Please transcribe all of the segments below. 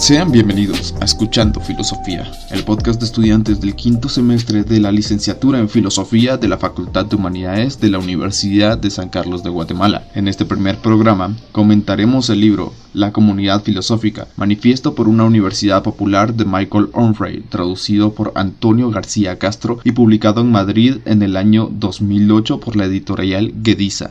Sean bienvenidos a Escuchando Filosofía, el podcast de estudiantes del quinto semestre de la licenciatura en Filosofía de la Facultad de Humanidades de la Universidad de San Carlos de Guatemala. En este primer programa comentaremos el libro La Comunidad Filosófica, manifiesto por una universidad popular de Michael Onfray, traducido por Antonio García Castro y publicado en Madrid en el año 2008 por la editorial Guediza.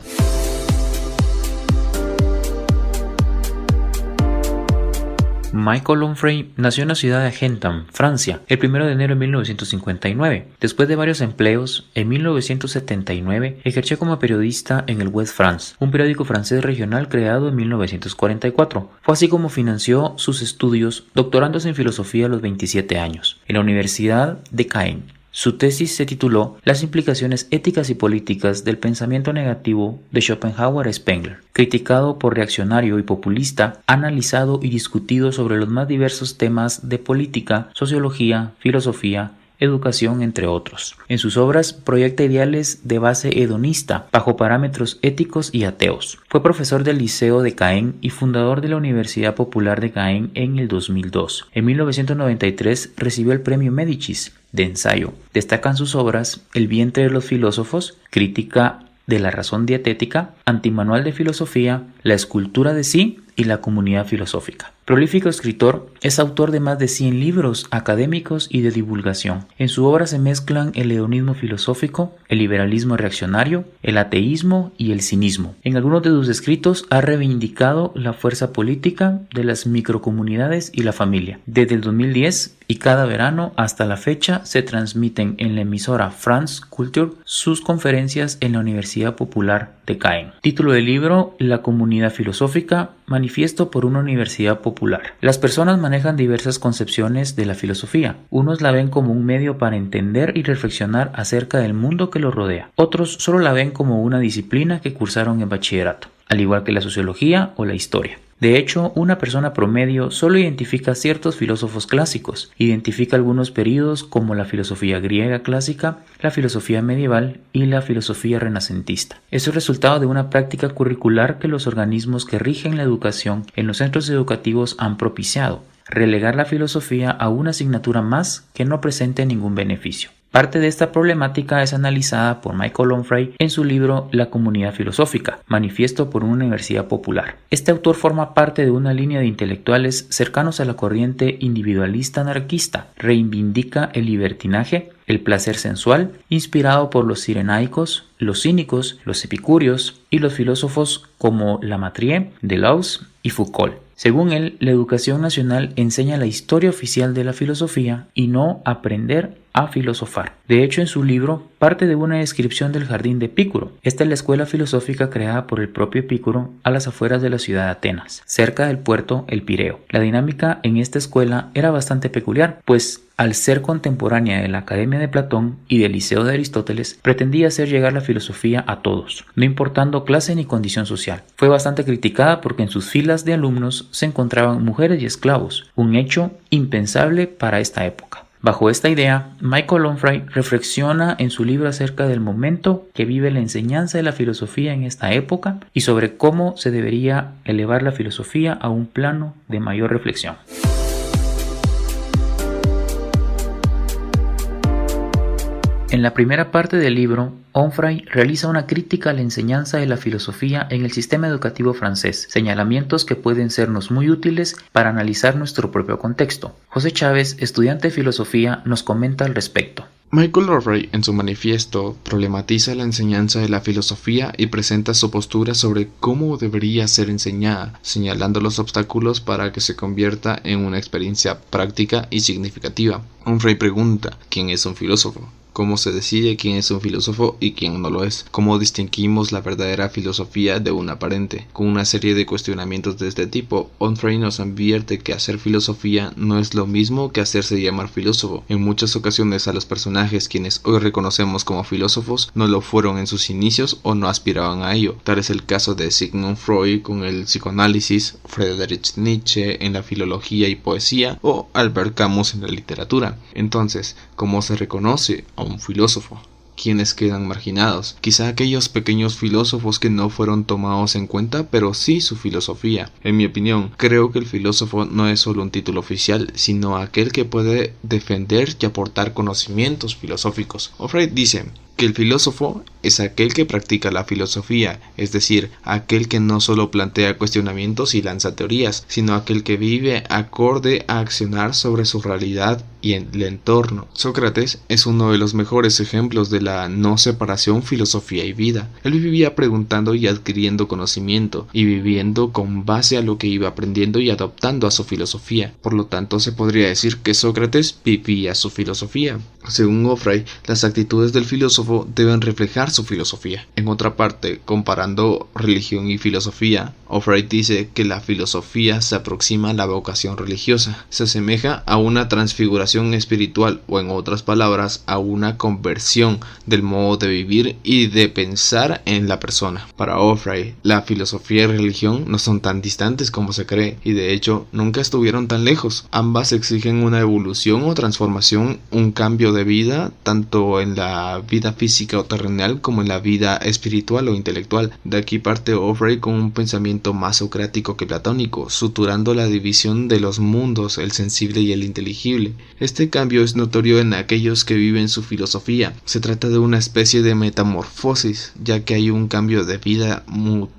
Michael Onfray nació en la ciudad de Argentan, Francia, el 1 de enero de 1959. Después de varios empleos, en 1979 ejerció como periodista en el Ouest France, un periódico francés regional creado en 1944. Fue así como financió sus estudios, doctorándose en filosofía a los 27 años, en la Universidad de Caen. Su tesis se tituló Las implicaciones éticas y políticas del pensamiento negativo de Schopenhauer a Spengler, criticado por reaccionario y populista, analizado y discutido sobre los más diversos temas de política, sociología, filosofía, educación, entre otros. En sus obras proyecta ideales de base hedonista, bajo parámetros éticos y ateos. Fue profesor del Liceo de Caen y fundador de la Universidad Popular de Caen en el 2002. En 1993 recibió el Premio Médicis de ensayo. Destacan sus obras El vientre de los filósofos, Crítica de la razón dietética, Antimanual de filosofía, La escultura de sí y La comunidad filosófica. Prolífico escritor, es autor de más de 100 libros académicos y de divulgación. En su obra se mezclan el hedonismo filosófico, el liberalismo reaccionario, el ateísmo y el cinismo. En algunos de sus escritos ha reivindicado la fuerza política de las microcomunidades y la familia. Desde el 2010 y cada verano hasta la fecha se transmiten en la emisora France Culture sus conferencias en la Universidad Popular de Caen. Título del libro: La comunidad filosófica, manifiesto por una universidad popular. Las personas manejan diversas concepciones de la filosofía. Unos la ven como un medio para entender y reflexionar acerca del mundo que los rodea. Otros solo la ven como una disciplina que cursaron en bachillerato, al igual que la sociología o la historia. De hecho, una persona promedio solo identifica ciertos filósofos clásicos, identifica algunos períodos como la filosofía griega clásica, la filosofía medieval y la filosofía renacentista. Eso es resultado de una práctica curricular que los organismos que rigen la educación en los centros educativos han propiciado: relegar la filosofía a una asignatura más que no presente ningún beneficio. Parte de esta problemática es analizada por Michael Onfray en su libro La comunidad filosófica, manifiesto por una universidad popular. Este autor forma parte de una línea de intelectuales cercanos a la corriente individualista anarquista. Reivindica el libertinaje, el placer sensual, inspirado por los cirenaicos, los cínicos, los epicúreos y los filósofos como Lamartine, Deleuze y Foucault. Según él, la educación nacional enseña la historia oficial de la filosofía y no aprender a filosofar. De hecho, en su libro parte de una descripción del jardín de Epicuro. Esta es la escuela filosófica creada por el propio Epicuro a las afueras de la ciudad de Atenas, cerca del puerto El Pireo. La dinámica en esta escuela era bastante peculiar, pues al ser contemporánea de la Academia de Platón y del Liceo de Aristóteles, pretendía hacer llegar la filosofía a todos, no importando clase ni condición social. Fue bastante criticada porque en sus filas de alumnos se encontraban mujeres y esclavos, un hecho impensable para esta época. Bajo esta idea, Michael Onfray reflexiona en su libro acerca del momento que vive la enseñanza de la filosofía en esta época y sobre cómo se debería elevar la filosofía a un plano de mayor reflexión. En la primera parte del libro, Onfray realiza una crítica a la enseñanza de la filosofía en el sistema educativo francés, señalamientos que pueden sernos muy útiles para analizar nuestro propio contexto. José Chávez, estudiante de filosofía, nos comenta al respecto. Michael Onfray, en su manifiesto, problematiza la enseñanza de la filosofía y presenta su postura sobre cómo debería ser enseñada, señalando los obstáculos para que se convierta en una experiencia práctica y significativa. Onfray pregunta: ¿quién es un filósofo? ¿Cómo se decide quién es un filósofo y quién no lo es? ¿Cómo distinguimos la verdadera filosofía de una aparente? Con una serie de cuestionamientos de este tipo, Onfray nos advierte que hacer filosofía no es lo mismo que hacerse llamar filósofo. En muchas ocasiones a los personajes quienes hoy reconocemos como filósofos no lo fueron en sus inicios o no aspiraban a ello. Tal es el caso de Sigmund Freud con el psicoanálisis, Friedrich Nietzsche en la filología y poesía o Albert Camus en la literatura. Entonces, ¿cómo se reconoce a un filósofo? quienes quedan marginados. Quizá aquellos pequeños filósofos que no fueron tomados en cuenta, pero sí su filosofía. En mi opinión, creo que el filósofo no es solo un título oficial, sino aquel que puede defender y aportar conocimientos filosóficos. Freud dice que el filósofo es aquel que practica la filosofía, es decir, aquel que no solo plantea cuestionamientos y lanza teorías, sino aquel que vive acorde a accionar sobre su realidad y el entorno. Sócrates es uno de los mejores ejemplos de la no separación filosofía y vida. Él vivía preguntando y adquiriendo conocimiento, y viviendo con base a lo que iba aprendiendo y adoptando a su filosofía. Por lo tanto, se podría decir que Sócrates vivía su filosofía. Según Ofray, las actitudes del filósofo deben reflejar su filosofía. En otra parte, comparando religión y filosofía, Ofray dice que la filosofía se aproxima a la vocación religiosa, se asemeja a una transfiguración espiritual, o en otras palabras, a una conversión del modo de vivir y de pensar en la persona. Para Ofray, la filosofía y religión no son tan distantes como se cree, y de hecho nunca estuvieron tan lejos. Ambas exigen una evolución o transformación, un cambio de vida, tanto en la vida física o terrenal como en la vida espiritual o intelectual. De aquí parte Ofray con un pensamiento más socrático que platónico, suturando la división de los mundos, el sensible y el inteligible. Este cambio es notorio en aquellos que viven su filosofía. Se trata de una especie de metamorfosis, ya que hay un cambio de vida,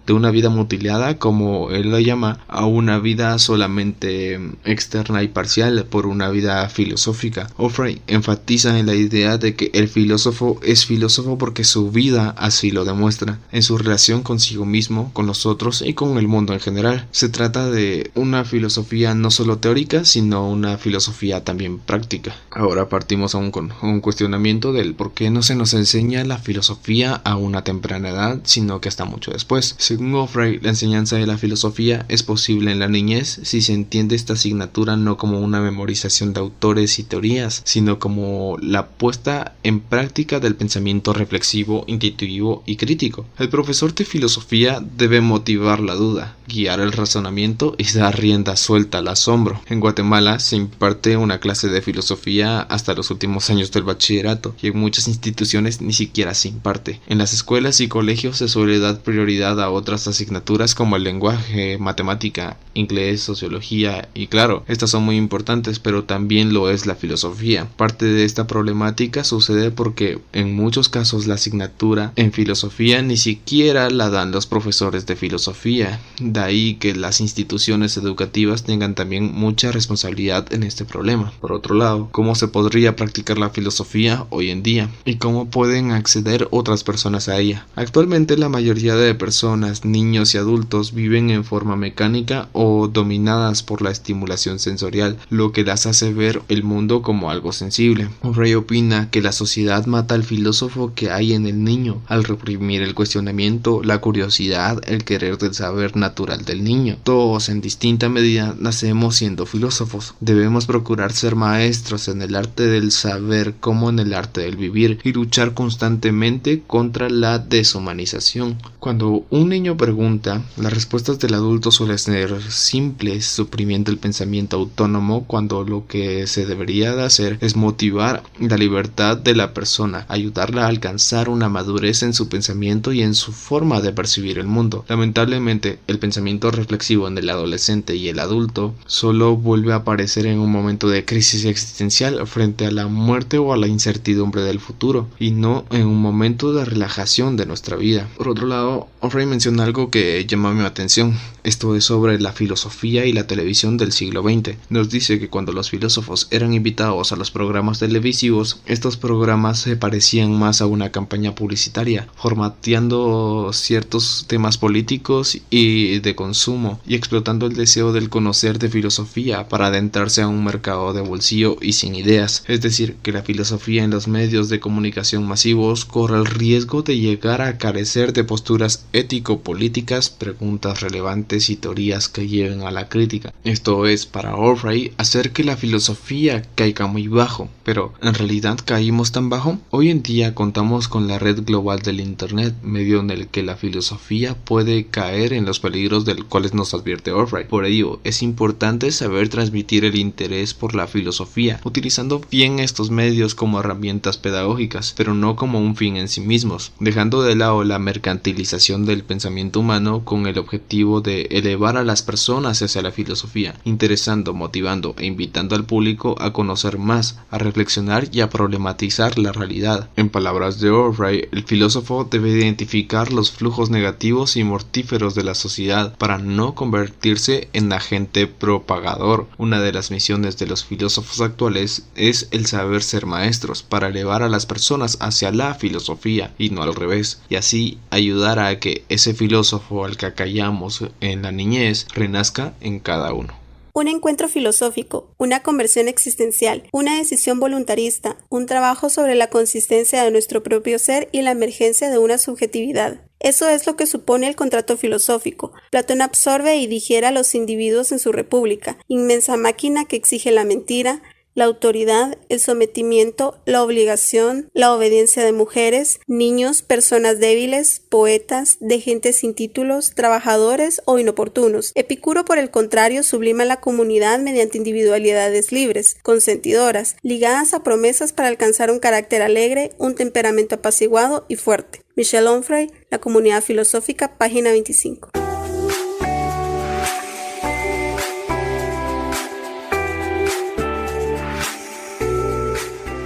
de una vida mutilada, como él la llama, a una vida solamente externa y parcial por una vida filosófica. Ofray enfatiza en la idea de que el filósofo es filósofo porque su vida así lo demuestra, en su relación consigo mismo, con los otros y con el mundo en general. Se trata de una filosofía no solo teórica, sino una filosofía también práctica. Ahora partimos a un cuestionamiento del por qué no se nos enseña la filosofía a una temprana edad, sino que hasta mucho después. Según Ofray, la enseñanza de la filosofía es posible en la niñez si se entiende esta asignatura no como una memorización de autores y teorías, sino como la puesta en práctica del pensamiento reflexivo, intuitivo y crítico. El profesor de filosofía debe motivar la duda, guiar el razonamiento y dar rienda suelta al asombro. En Guatemala se imparte una clase de filosofía hasta los últimos años del bachillerato, y en muchas instituciones ni siquiera se imparte. En las escuelas y colegios se suele dar prioridad a otras asignaturas como el lenguaje, matemática, inglés, sociología, y claro, estas son muy importantes, pero también lo es la filosofía. Parte de esta problemática sucede porque en muchos casos la asignatura en filosofía ni siquiera la dan los profesores de filosofía. De ahí que las instituciones educativas tengan también mucha responsabilidad en este problema. Por otro lado, ¿cómo se podría practicar la filosofía hoy en día? ¿Y cómo pueden acceder otras personas a ella? Actualmente la mayoría de personas, niños y adultos, viven en forma mecánica o dominadas por la estimulación sensorial, lo que las hace ver el mundo como algo sensible. Ofray opina que la sociedad mata al filósofo que hay en el niño al reprimir el cuestionamiento, la curiosidad, el querer del saber natural del niño. Todos en distinta medida nacemos siendo filósofos. Debemos procurar ser maestros en el arte del saber como en el arte del vivir, y luchar constantemente contra la deshumanización. Cuando un niño pregunta, las respuestas del adulto suelen ser simples, suprimiendo el pensamiento autónomo, cuando lo que se debería de hacer es motivar la libertad de la persona, ayudarla a alcanzar una madurez en su pensamiento y en su forma de percibir el mundo. Lamentablemente, el pensamiento reflexivo en el adolescente y el adulto solo vuelve a aparecer en un momento de crisis existencial frente a la muerte o a la incertidumbre del futuro, y no en un momento de relajación de nuestra vida. Por otro lado, Ofray menciona algo que llama mi atención. Esto es sobre la filosofía y la televisión del siglo XX. Nos dice que cuando los filósofos eran invitados a los programas televisivos, estos programas se parecían más a una campaña publicitaria, formateando ciertos temas políticos y de consumo, y explotando el deseo del conocer de filosofía para adentrarse a un mercado de bolsillo y sin ideas. Es decir, que la filosofía en los medios de comunicación masivos corre el riesgo de llegar a carecer de posturas ético-políticas, preguntas relevantes y teorías que lleven a la crítica. Esto es, para Orfrey, hacer que la filosofía caiga muy bajo. Pero, ¿en realidad caímos tan bajo? Hoy en día contamos con la red global del Internet, medio en el que la filosofía puede caer en los peligros de los cuales nos advierte Orfrey. Por ello, es importante saber transmitir el interés por la filosofía, utilizando bien estos medios como herramientas pedagógicas, pero no como un fin en sí mismos, dejando de lado la mercantilización del pensamiento humano con el objetivo de elevar a las personas hacia la filosofía, interesando, motivando e invitando al público a conocer más, a reflexionar y a problematizar la realidad. En palabras de Orfrey, el filósofo debe identificar los flujos negativos y mortíferos de la sociedad para no convertirse en agente propagador. Una de las misiones de los filósofos actuales es el saber ser maestros para elevar a las personas hacia la filosofía y no al revés, y así ayudar a que ese filósofo al que acallamos en la niñez renazca en cada uno. Un encuentro filosófico, una conversión existencial, una decisión voluntarista, un trabajo sobre la consistencia de nuestro propio ser y la emergencia de una subjetividad. Eso es lo que supone el contrato filosófico. Platón absorbe y digiere a los individuos en su república, inmensa máquina que exige la mentira, la autoridad, el sometimiento, la obligación, la obediencia de mujeres, niños, personas débiles, poetas, de gente sin títulos, trabajadores o inoportunos. Epicuro, por el contrario, sublima la comunidad mediante individualidades libres, consentidoras, ligadas a promesas para alcanzar un carácter alegre, un temperamento apaciguado y fuerte. Michel Onfray, La comunidad filosófica, página 25.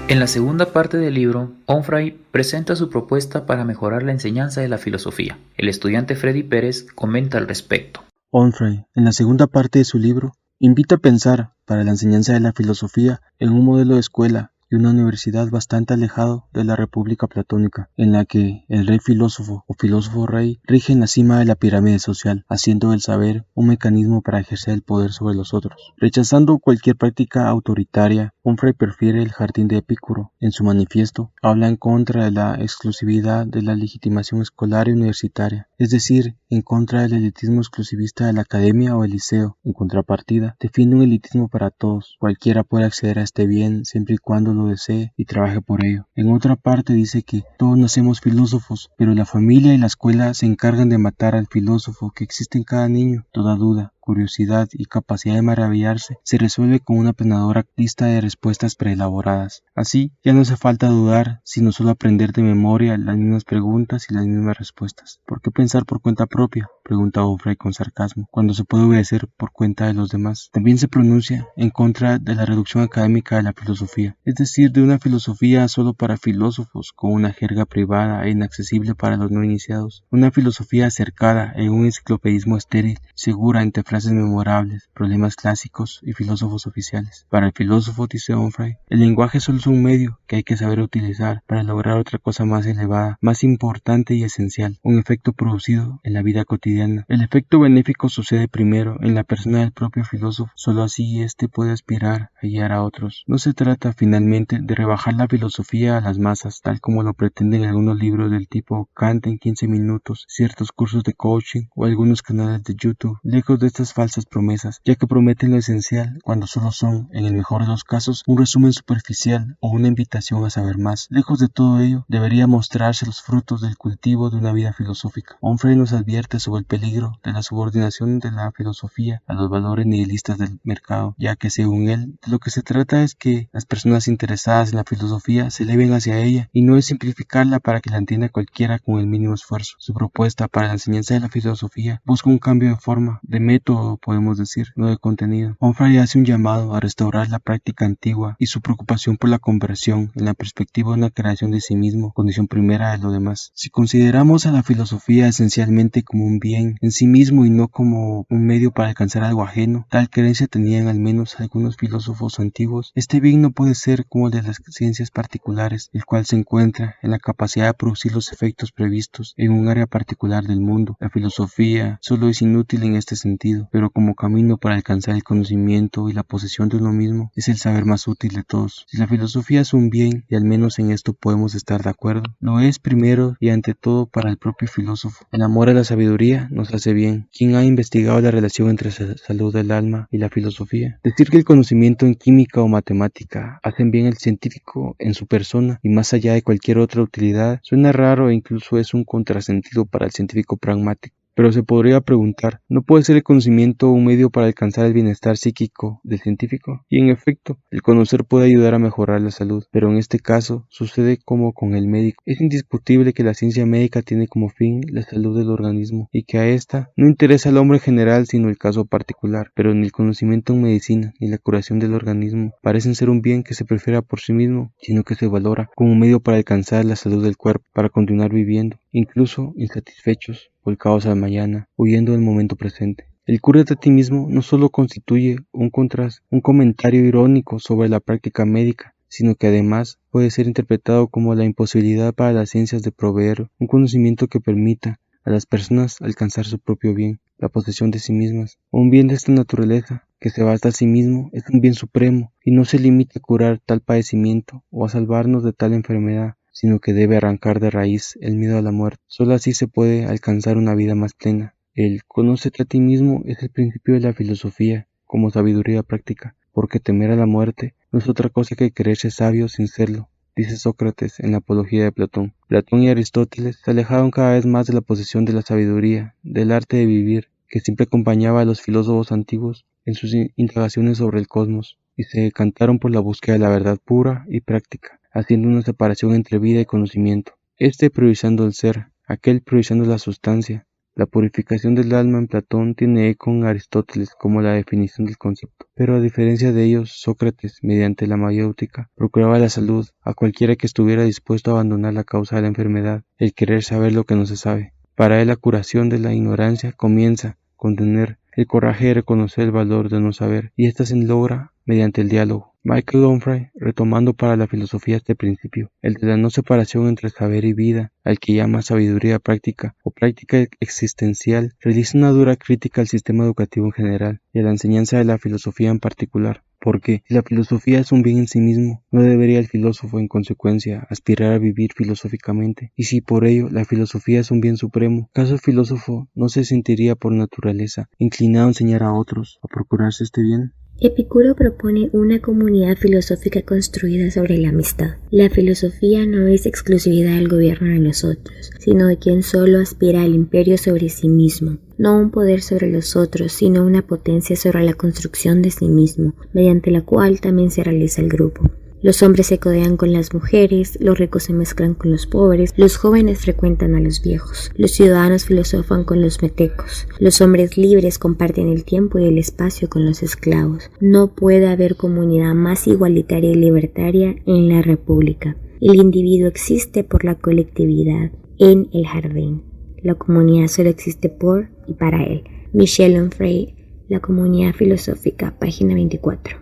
En la segunda parte del libro, Onfray presenta su propuesta para mejorar la enseñanza de la filosofía. El estudiante Freddy Pérez comenta al respecto. Onfray, en la segunda parte de su libro, invita a pensar, para la enseñanza de la filosofía, en un modelo de escuela y una universidad bastante alejado de la república platónica, en la que el rey filósofo o filósofo rey rige en la cima de la pirámide social, haciendo del saber un mecanismo para ejercer el poder sobre los otros. Rechazando cualquier práctica autoritaria, Onfray prefiere el jardín de Epicuro. En su manifiesto, habla en contra de la exclusividad de la legitimación escolar y universitaria, es decir, en contra del elitismo exclusivista de la academia o el liceo. En contrapartida, defiende un elitismo para todos. Cualquiera puede acceder a este bien siempre y cuando lo desee y trabaje por ello. En otra parte dice que todos nacemos filósofos, pero la familia y la escuela se encargan de matar al filósofo que existe en cada niño. Toda duda, curiosidad y capacidad de maravillarse se resuelve con una apenadora lista de respuestas preelaboradas. Así, ya no hace falta dudar, sino solo aprender de memoria las mismas preguntas y las mismas respuestas. ¿Por qué pensar por cuenta propia?, pregunta Onfray con sarcasmo, cuando se puede obedecer por cuenta de los demás. También se pronuncia en contra de la reducción académica de la filosofía, es decir, de una filosofía solo para filósofos, con una jerga privada e inaccesible para los no iniciados. Una filosofía acercada en un enciclopedismo estéril, segura entre frases memorables, problemas clásicos y filósofos oficiales. Para el filósofo, dice Onfray, el lenguaje solo es un medio que hay que saber utilizar para lograr otra cosa más elevada, más importante y esencial, un efecto producido en la vida cotidiana. El efecto benéfico sucede primero en la persona del propio filósofo, solo así éste puede aspirar a guiar a otros. No se trata finalmente de rebajar la filosofía a las masas, tal como lo pretenden algunos libros del tipo Kant en 15 minutos, ciertos cursos de coaching o algunos canales de YouTube, lejos de estas falsas promesas, ya que prometen lo esencial cuando solo son, en el mejor de los casos, un resumen superficial o una invitación a saber más. Lejos de todo ello, debería mostrarse los frutos del cultivo de una vida filosófica. Onfray nos advierte sobre el peligro de la subordinación de la filosofía a los valores nihilistas del mercado, ya que según él, de lo que se trata es que las personas interesadas en la filosofía se eleven hacia ella y no es simplificarla para que la entienda cualquiera con el mínimo esfuerzo. Su propuesta para la enseñanza de la filosofía busca un cambio de forma, de método podemos decir, no de contenido. Onfray hace un llamado a restaurar la práctica antigua y su preocupación por la conversión en la perspectiva de una creación de sí mismo, condición primera de lo demás. Si consideramos a la filosofía esencialmente como un bien bien en sí mismo y no como un medio para alcanzar algo ajeno. Tal creencia tenían al menos algunos filósofos antiguos. Este bien no puede ser como el de las ciencias particulares, el cual se encuentra en la capacidad de producir los efectos previstos en un área particular del mundo. La filosofía solo es inútil en este sentido, pero como camino para alcanzar el conocimiento y la posesión de uno mismo, es el saber más útil de todos. Si la filosofía es un bien, y al menos en esto podemos estar de acuerdo, lo es primero y ante todo para el propio filósofo. El amor a la sabiduría nos hace bien. ¿Quién ha investigado la relación entre la salud del alma y la filosofía? Decir que el conocimiento en química o matemática hacen bien al científico en su persona y más allá de cualquier otra utilidad suena raro e incluso es un contrasentido para el científico pragmático. Pero se podría preguntar, ¿no puede ser el conocimiento un medio para alcanzar el bienestar psíquico del científico? Y en efecto, el conocer puede ayudar a mejorar la salud, pero en este caso sucede como con el médico. Es indiscutible que la ciencia médica tiene como fin la salud del organismo y que a esta no interesa al hombre general sino el caso particular, pero ni el conocimiento en medicina ni la curación del organismo parecen ser un bien que se prefiera por sí mismo, sino que se valora como un medio para alcanzar la salud del cuerpo, para continuar viviendo, incluso insatisfechos, volcados al mañana, huyendo del momento presente. El cúrate a ti mismo no solo constituye un comentario irónico sobre la práctica médica, sino que además puede ser interpretado como la imposibilidad para las ciencias de proveer un conocimiento que permita a las personas alcanzar su propio bien, la posesión de sí mismas. Un bien de esta naturaleza, que se basta a sí mismo, es un bien supremo y no se limita a curar tal padecimiento o a salvarnos de tal enfermedad, sino que debe arrancar de raíz el miedo a la muerte. Solo así se puede alcanzar una vida más plena. El conócete a ti mismo es el principio de la filosofía como sabiduría práctica, porque temer a la muerte no es otra cosa que creerse sabio sin serlo, dice Sócrates en la Apología de Platón. Platón y Aristóteles se alejaron cada vez más de la posesión de la sabiduría, del arte de vivir, que siempre acompañaba a los filósofos antiguos en sus indagaciones sobre el cosmos, y se decantaron por la búsqueda de la verdad pura y práctica, haciendo una separación entre vida y conocimiento, este priorizando el ser, aquel priorizando la sustancia. La purificación del alma en Platón tiene eco en Aristóteles como la definición del concepto, pero a diferencia de ellos, Sócrates, mediante la mayéutica, procuraba la salud a cualquiera que estuviera dispuesto a abandonar la causa de la enfermedad, el querer saber lo que no se sabe. Para él la curación de la ignorancia comienza con tener el coraje de reconocer el valor de no saber, y esta se logra mediante el diálogo. Michael Onfray, retomando para la filosofía este principio, el de la no separación entre saber y vida, al que llama sabiduría práctica o práctica existencial, realiza una dura crítica al sistema educativo en general y a la enseñanza de la filosofía en particular. Porque si la filosofía es un bien en sí mismo, no debería el filósofo en consecuencia aspirar a vivir filosóficamente, y si por ello la filosofía es un bien supremo, ¿acaso el filósofo no se sentiría por naturaleza inclinado a enseñar a otros a procurarse este bien? Epicuro propone una comunidad filosófica construida sobre la amistad. La filosofía no es exclusividad del gobierno de los otros, sino de quien solo aspira al imperio sobre sí mismo, no un poder sobre los otros, sino una potencia sobre la construcción de sí mismo, mediante la cual también se realiza el grupo. Los hombres se codean con las mujeres, los ricos se mezclan con los pobres, los jóvenes frecuentan a los viejos, los ciudadanos filosofan con los metecos, los hombres libres comparten el tiempo y el espacio con los esclavos. No puede haber comunidad más igualitaria y libertaria en la república. El individuo existe por la colectividad en el jardín. La comunidad solo existe por y para él. Michel Onfray, La comunidad filosófica, página 24.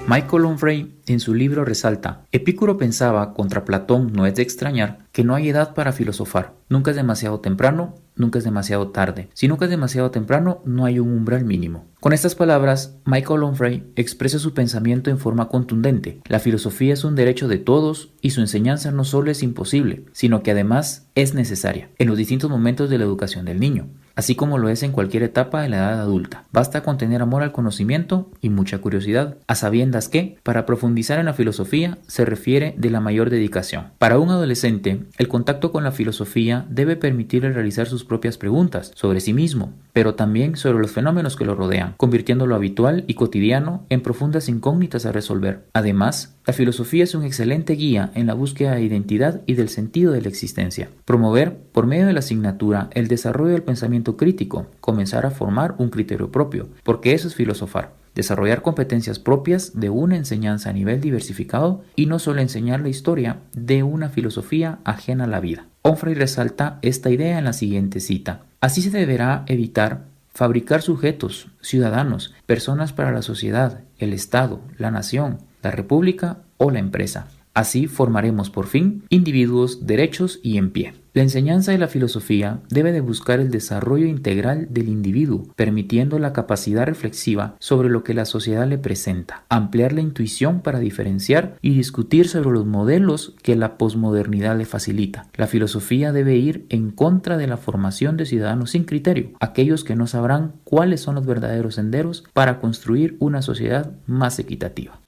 Michael Onfray en su libro resalta: Epicuro pensaba, contra Platón no es de extrañar, que no hay edad para filosofar. Nunca es demasiado temprano, nunca es demasiado tarde. Si nunca es demasiado temprano, no hay un umbral mínimo. Con estas palabras, Michael Onfray expresa su pensamiento en forma contundente. La filosofía es un derecho de todos y su enseñanza no solo es imposible, sino que además es necesaria en los distintos momentos de la educación del niño, así como lo es en cualquier etapa de la edad adulta. Basta con tener amor al conocimiento y mucha curiosidad, a sabiendas que, para profundizar en la filosofía, se requiere de la mayor dedicación. Para un adolescente, el contacto con la filosofía debe permitirle realizar sus propias preguntas sobre sí mismo, pero también sobre los fenómenos que lo rodean, convirtiendo lo habitual y cotidiano en profundas incógnitas a resolver. Además, la filosofía es un excelente guía en la búsqueda de identidad y del sentido de la existencia. Promover, por medio de la asignatura, el desarrollo del pensamiento crítico, comenzar a formar un criterio propio, porque eso es filosofar. desarrollar competencias propias de una enseñanza a nivel diversificado y no solo enseñar la historia de una filosofía ajena a la vida. Onfray resalta esta idea en la siguiente cita: así se deberá evitar fabricar sujetos, ciudadanos, personas para la sociedad, el Estado, la nación, la república o la empresa. Así formaremos por fin individuos derechos y en pie. La enseñanza de la filosofía debe de buscar el desarrollo integral del individuo, permitiendo la capacidad reflexiva sobre lo que la sociedad le presenta, ampliar la intuición para diferenciar y discutir sobre los modelos que la posmodernidad le facilita. La filosofía debe ir en contra de la formación de ciudadanos sin criterio, aquellos que no sabrán cuáles son los verdaderos senderos para construir una sociedad más equitativa.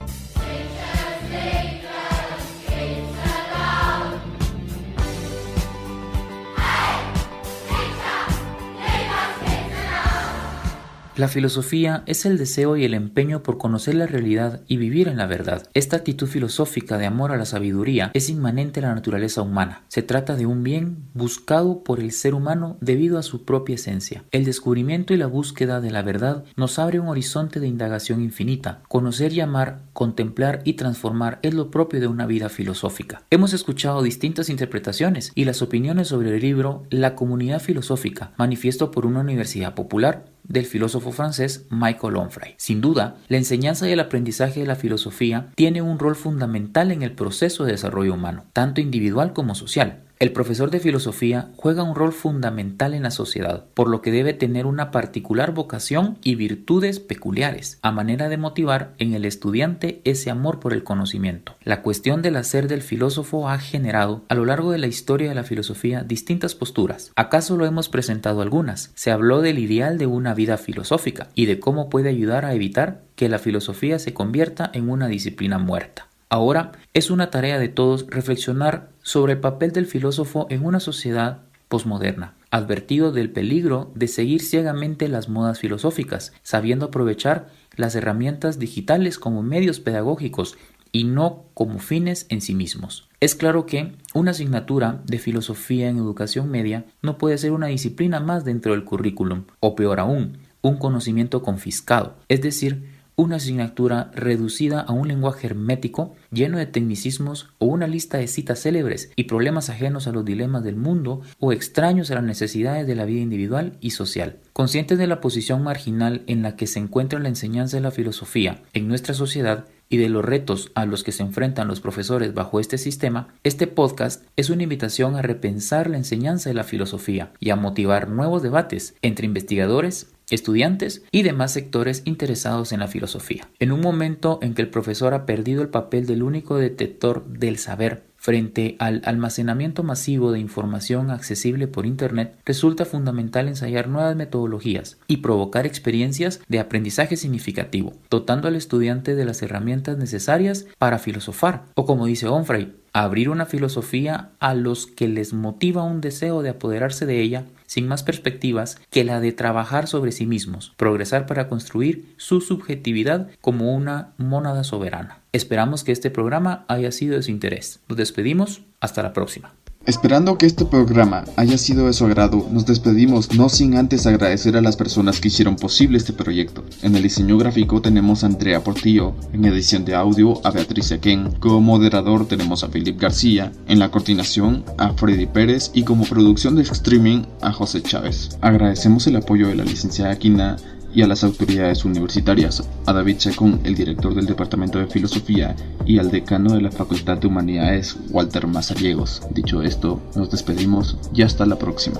La filosofía es el deseo y el empeño por conocer la realidad y vivir en la verdad. Esta actitud filosófica de amor a la sabiduría es inmanente a la naturaleza humana. Se trata de un bien buscado por el ser humano debido a su propia esencia. El descubrimiento y la búsqueda de la verdad nos abre un horizonte de indagación infinita. Conocer y amar, contemplar y transformar es lo propio de una vida filosófica. Hemos escuchado distintas interpretaciones y las opiniones sobre el libro La Comunidad Filosófica, manifiesto por una universidad popular, del filósofo francés Michael Onfray. Sin duda, la enseñanza y el aprendizaje de la filosofía tiene un rol fundamental en el proceso de desarrollo humano, tanto individual como social. El profesor de filosofía juega un rol fundamental en la sociedad, por lo que debe tener una particular vocación y virtudes peculiares, a manera de motivar en el estudiante ese amor por el conocimiento. La cuestión del hacer del filósofo ha generado, a lo largo de la historia de la filosofía, distintas posturas. ¿Acaso lo hemos presentado algunas? Se habló del ideal de una vida filosófica y de cómo puede ayudar a evitar que la filosofía se convierta en una disciplina muerta. Ahora es una tarea de todos reflexionar sobre el papel del filósofo en una sociedad posmoderna, advertido del peligro de seguir ciegamente las modas filosóficas, sabiendo aprovechar las herramientas digitales como medios pedagógicos y no como fines en sí mismos. Es claro que una asignatura de filosofía en educación media no puede ser una disciplina más dentro del currículum, o peor aún, un conocimiento confiscado, es decir, una asignatura reducida a un lenguaje hermético lleno de tecnicismos o una lista de citas célebres y problemas ajenos a los dilemas del mundo o extraños a las necesidades de la vida individual y social. Conscientes de la posición marginal en la que se encuentra la enseñanza de la filosofía en nuestra sociedad y de los retos a los que se enfrentan los profesores bajo este sistema, este podcast es una invitación a repensar la enseñanza de la filosofía y a motivar nuevos debates entre investigadores, estudiantes y demás sectores interesados en la filosofía. En un momento en que el profesor ha perdido el papel del único detector del saber frente al almacenamiento masivo de información accesible por Internet, resulta fundamental ensayar nuevas metodologías y provocar experiencias de aprendizaje significativo, dotando al estudiante de las herramientas necesarias para filosofar, o como dice Onfray, abrir una filosofía a los que les motiva un deseo de apoderarse de ella sin más perspectivas que la de trabajar sobre sí mismos, progresar para construir su subjetividad como una mónada soberana. Esperamos que este programa haya sido de su interés. Nos despedimos, hasta la próxima. Esperando que este programa haya sido de su agrado, nos despedimos no sin antes agradecer a las personas que hicieron posible este proyecto. En el diseño gráfico tenemos a Andrea Portillo, en edición de audio a Beatriz Ken, como moderador tenemos a Philip García, en la coordinación a Freddy Pérez y como producción de streaming a José Chávez. Agradecemos el apoyo de la licenciada Quina y a las autoridades universitarias, a David Chacón, el director del Departamento de Filosofía, y al decano de la Facultad de Humanidades, Walter Mazariegos. Dicho esto, nos despedimos y hasta la próxima.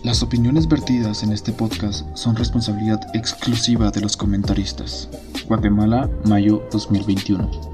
Las opiniones vertidas en este podcast son responsabilidad exclusiva de los comentaristas. Guatemala, mayo 2021.